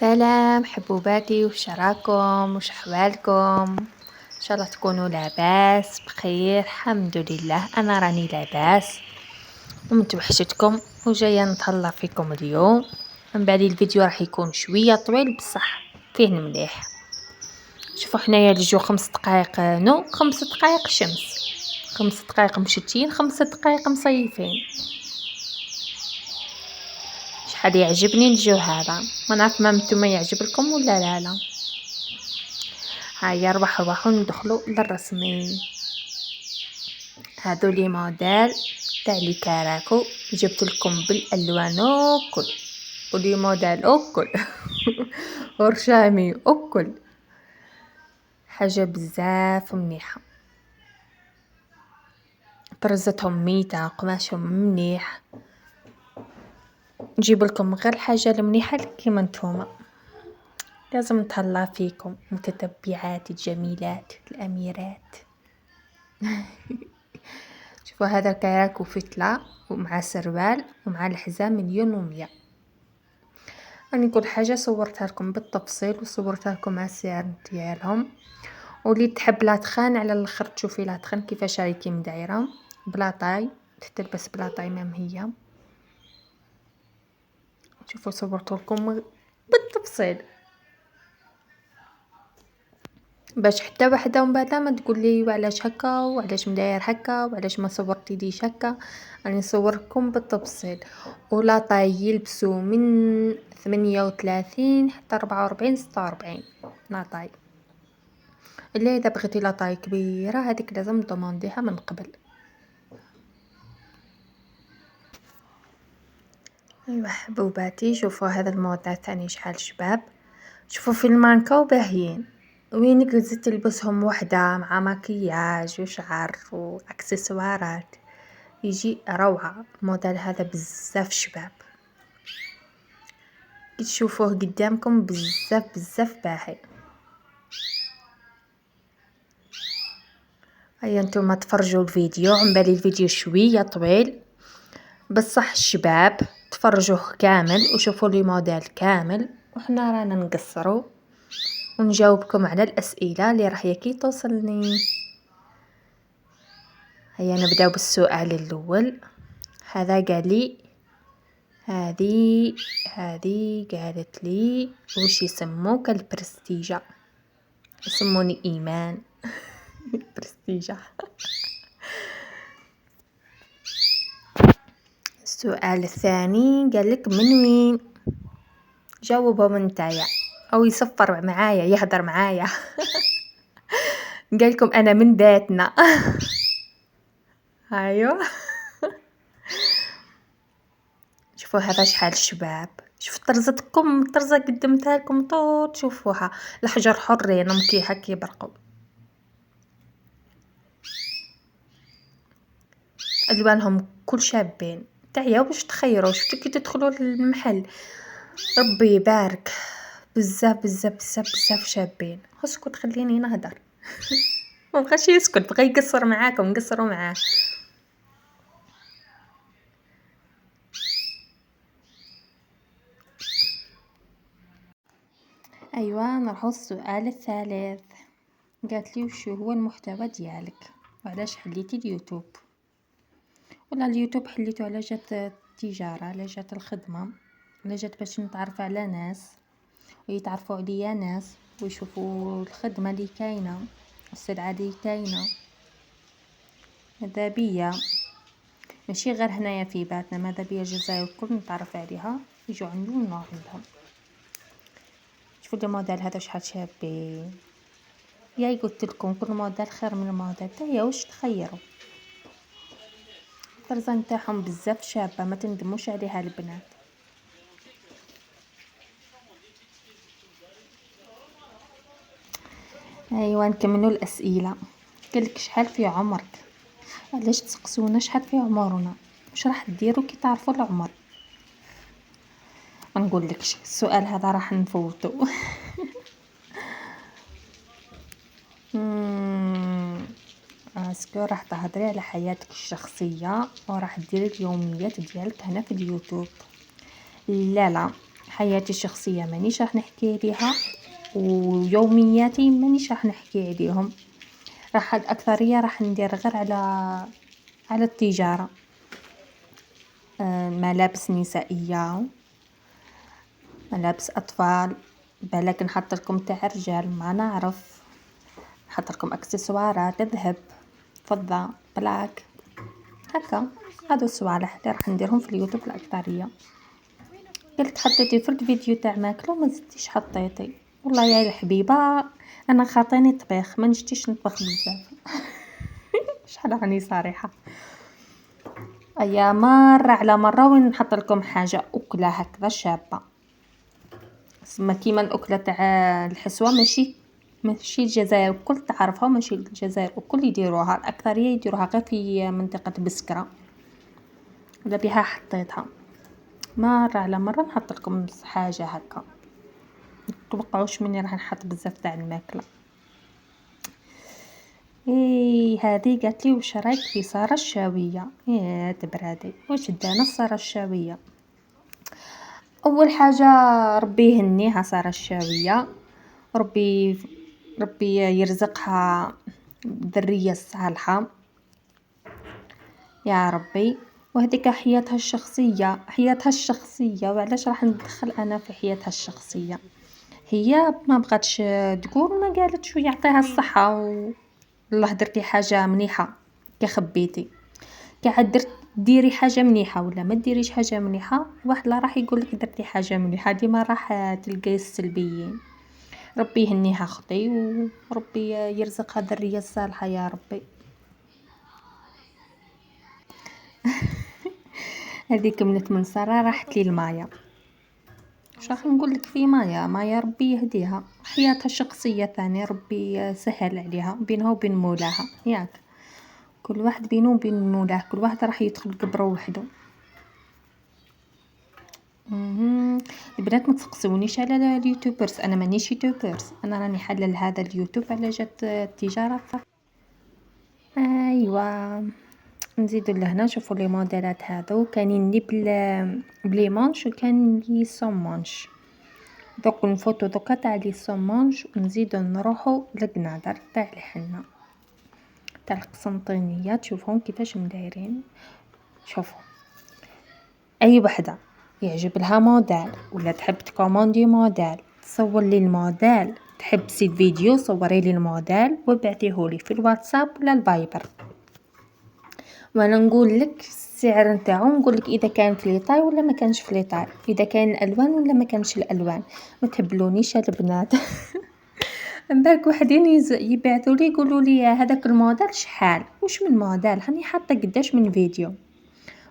سلام حبوباتي، وش راكم؟ وش احوالكم؟ ان شاء الله تكونوا لاباس بخير. الحمد لله انا راني لاباس ومتوحشتكم وجايه نتهلا فيكم اليوم. من بعد الفيديو راح يكون شويه طويل بصح فيه مليح. شوفوا حنايا الجو 5 دقائق نو 5 دقائق شمس، 5 دقائق مشتين، 5 دقائق مصيفين. شحال يعجبني الجو هذا، ما نعرف ما نتوما يعجبكم ولا لا. هيا روحوا ندخلوا للرسمين. هادو لي موديل تاع لي كراكو جبت لكم بالالوان وكل، ولي موديل وكل ورشامي وكل حاجه بزاف مليحه. طرزتهم ميته، قماشهم منيح. نجيب لكم غير الحاجه المليحه كيما نتوما. لازم نتهلا فيكم متتبعات الجميلات الاميرات شوفوا هذا الكراكو فتلة ومع سروال ومع الحزام 1,100,000. راني كل حاجه صورتها لكم بالتفصيل وصورتها لكم على السعر ديالهم. واللي تحب لا تخان على الاخر تشوفي لا تخان كيفاش راهي كي مدايره بلا طاي، تتلبس بلا طاي مام هي. شوفوا صورت لكم بالتفصيل باش حتى وحده من بعد ما تقول لي وعلاش هكا وعلاش مداير هكا وعلاش ما صورتي ليش هكا. راني نصوركم بالتفصيل. ولا طاي يلبسوا من 38 حتى 44 46 لا طاي. الا اذا بغيتي لا طاي كبيره هذيك لازم تضمنديها من قبل. ايوا حبوباتي، شوفوا هذا الموديل ثاني شحال شباب. شوفوا في المانكا وباهيين، وينك زدت تلبسهم وحده مع مكياج وشعر واكسسوارات يجي روعه. الموديل هذا بزاف شباب، تشوفوه قدامكم بزاف باهي. هيا نتوما تفرجوا الفيديو. عم بالي الفيديو شويه طويل بصح الشباب تفرجوه كامل وشوفوا لي موديل كامل، وحنا رانا نقصروا ونجاوبكم على الاسئله اللي راح يكي توصلني. هيا نبداو بالسؤال الاول. هذا قال لي هذه قالت لي وش يسموك البرستيجة؟ يسموني ايمان برستيجة. السؤال الثاني قال لك من وين؟ جاوبوا من نتايا او يصفر معايا يهدر معايا قال لكم انا من بيتنا ايوه شوفوا هذا شحال شباب. شوف طرزتكم، الطرزه قدمتها لكم طول شوفوها الحجر حرين مكي هكا يبرقوا. الوانهم كل شابين تعيا باش تخيروا. شفتوا كي تدخلوا للمحل ربي يبارك بزاف شابين. اسكت خليني نهدر ما بغاش يسكت، بغى يقصر معاكم قصروا معاه. ايوه نروحوا السؤال الثالث. قالت لي وش هو المحتوى ديالك وعلاش حليتي اليوتيوب؟ ولا اليوتيوب حليته على جات التجاره، على جات الخدمه، على جات باش نتعرف على ناس ويتعرفوا عليا ناس ويشوفوا الخدمه اللي كاينه والسلعه اللي كاينه. ماذا بيا ماشي غير هنايا في باتنا، ماذا بيا الجزائر الكل نتعرف عليها يجوا عندي ونروح عندهم. شوفوا الموديل هذا شحال شابين. يا قلت لكم كل موديل خير من الموديل تاعي. واش تخيروا الطرزه نتاعهم بزاف شابه ما تندموش عليها البنات. ايوا نكملوا الاسئله. قالك شحال في عمرك؟ علاش تسقسونا شحال في عمرنا؟ واش راح ديروا كي تعرفوا العمر؟ ما نقولكش السؤال هذا راح نفوتو اسكو راح تهضري على حياتك الشخصيه وراح ديري اليوميات ديالك هنا في اليوتيوب؟ لا حياتي الشخصية مانيش راح نحكي عليها، ويومياتي مانيش راح نحكي عليهم، راح الأكثرية راح ندير غير على التجارة. ملابس نسائية، ملابس أطفال، بالك نحط لكم تاع رجال ما نعرف، نحط لكم اكسسوارات ذهب، فضة، بلاك، هكا. هادو الصوالح اللي راح نديرهم في اليوتيوب الأكثرية. قلت حطيتي فرد فيديو تاع ماكلة وما زدتيش حطيتي، والله يا الحبيبة انا خاطيني طبيخ ما نشتيش نطبخ بزاف. شحال راني صريحة. ايا مرة على مرة وين نحط لكم حاجة أكلة هكذا شابة، ما كيما الأكلة تاع الحسوة، ماشي الجزائر الكل تعرفها، ماشي الجزائر الكل يديروها، الأكثرية يديروها غير في منطقة بسكرة ولا بها حطيتها. مرة على مرة نحط لكم حاجة هكا، متوقعوش مني راح نحط بزاف تاع الماكلة. هذه قالت لي واش رايك في سارة الشاوية؟ يا تبرادي واش دانا سارة الشاوية؟ اول حاجة ربي يهنيها سارة الشاوية، ربي يرزقها ذرية صالحة يا ربي. وهذيك حياتها الشخصية وعلاش راح ندخل انا في حياتها الشخصية؟ هي ما بغاتش تقول، ما قالتش ويعطيها الصحة والله درتي حاجة مليحة كي خبيتي، كي عاد ديري حاجة مليحة ولا ما ديريش حاجة مليحة، واحد لا راح يقولك درتي حاجة مليحة، ديما راح تلقاي السلبيين. ربي يهنيها اختي وربي يرزقها ذرية صالحة يا ربي. هذيك من سارة راحت لي المايا، واش راح نقول لك في مايا ربي يهديها، حياتها الشخصية ثاني ربي يسهل عليها بينها وبين مولاها، ياك كل واحد بينه وبين مولاه، كل واحد راح يدخل قبره وحده. البنات ما تسقسونيش على اليوتيوبرز، انا مانيش يوتيوبرز، انا راني حلل هذا اليوتيوب على جات التجارة. ايوا نزيدو لهنا نشوفوا لي موديلات هذو، كاينين لي بلي مانش وكاين لي سون مانش. دوك نفوتو دوكا تاع لي سون مانش ونزيدو نروحو للقنادر تاع الحنة تاع القسنطينية، تشوفهم كيفاش مدايرين. شوفوا اي وحده يعجب لها موديل ولا تحب تكوموندي موديل، تصور لي الموديل، تحب تسيد فيديو صوري لي الموديل وابعتيهولي في الواتساب ولا الفايبر، وانا نقول لك السعر نتاعو، نقول لك اذا كان في ليطاي ولا ما كانش في ليطاي، اذا كان الالوان ولا ما كانش الالوان. ما تهبلونيش البنات. من بالك وحدين يبعثوا لي يقولوا لي هذاك الموديل شحال، وش من موديل هاني حاطه قداش من فيديو،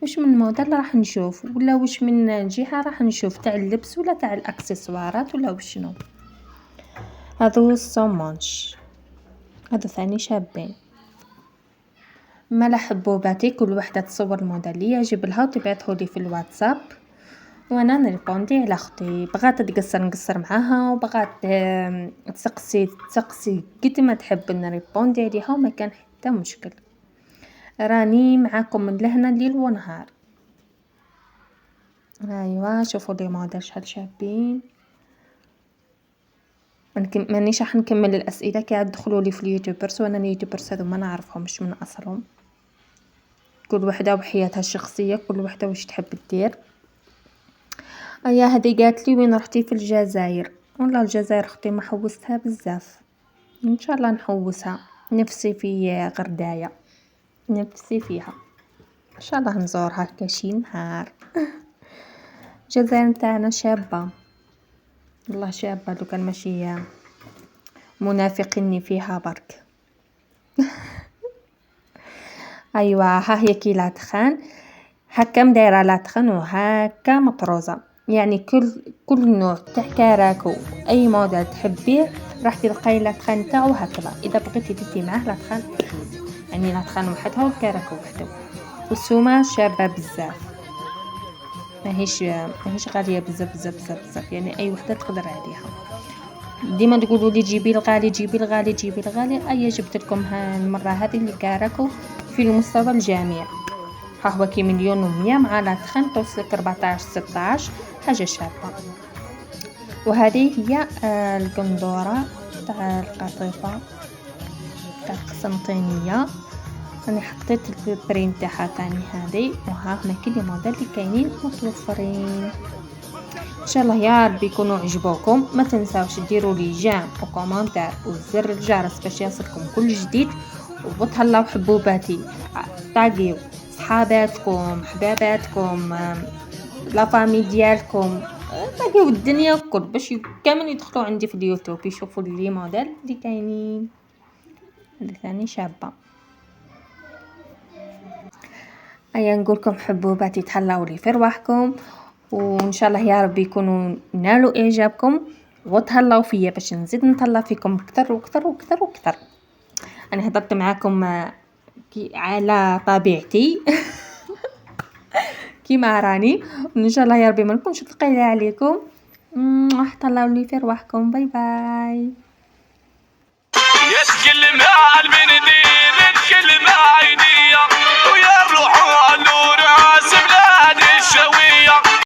وش من موديل راح نشوف، ولا وش من جهه راح نشوف تاع اللبس ولا تاع الاكسسوارات ولا وشنو. هذو الصومانش هذو ثاني شابين، ملا حبوباتي كل وحده تصور الموديل اللي يعجب لها وتبعثه لي في الواتساب، وانا نريبوندي على اختي. بغات تقصر نقصر معاها، وبغات تسقسي قد ما تحب نريبوندي عليها، وما كان حتى مشكل. راني معاكم من لهنا الليل ونهار. ايوا شوفوا لي موديل شحال شابين. مانيش راح نكمل الاسئله كي عاد دخلوا لي في اليوتيوبرز، وانا اليوتيوبرز هذو ما نعرفهمش من اصلهم، كل وحده وحياتها الشخصيه، كل وحده واش تحب دير. ايا هذه قالت لي وين رحتي في الجزائر؟ والله الجزائر اختي ما حوستها بزاف، ان شاء الله نحوسها، نفسي في غردايه، نفسي فيها ان شاء الله نزورها كشي نهار. الجزائر نتاعنا شابه، والله شابه، لو كان ماشي منافقيني فيها برك. ايوا ها هي كي لا تخان هكا مدايره لا تخن وهكا مطروزه، يعني كل نوع تاع كراكو اي موديل تحبيه راح تلقاي لا تخان تاعو هكذا. اذا بغيتي تدي معاه لا تخان يعني لا تخان وحدها والكراكو وحده، والسومه شابه بزاف، ماهيش غاليه بزاف، يعني اي وحده تقدر عليها. ديما تقولوا لي جيبي الغالي جيبي الغالي جيبي الغالي، ايا جبت لكم المره هذه اللي كراكو في المستوى الجامع، ها هو كي 1,100,000 مع لا تخن توصلك 14 16 حاجه شابه. وهذه هي القندورة تاع القطيفة تاع القسنطينية. راني حطيت البري نتاعها ثاني هذه، وها هنا كل موديل اللي كاينين متوفرين. ان شاء الله يا ربي يكونوا عجبوكم. ما تنساوش ديروا لي جيم وكومنتار وزر الجرس باش يصلكم كل جديد، وتهلاو حبوباتي طاقيو صحاباتكم حباباتكم لا فامي ديالكم، طاقيو الدنيا الكل باش كامل يدخلوا عندي في اليوتيوب يشوفوا لي موديل اللي كاينين. هذه ثاني شابه. ايا نقولكم حبوباتي تهلاو لي في رواحكم، وان شاء الله يا ربي يكونوا نالوا اعجابكم وتهلاو فيا باش نزيد نتهلا فيكم اكثر واكثر واكثر واكثر. انا هضرت معاكم على طبيعتي كيما راني، وان شاء الله يا ربي ما نكونش ثقيله عليكم. تهلاو لي في رواحكم. باي باي.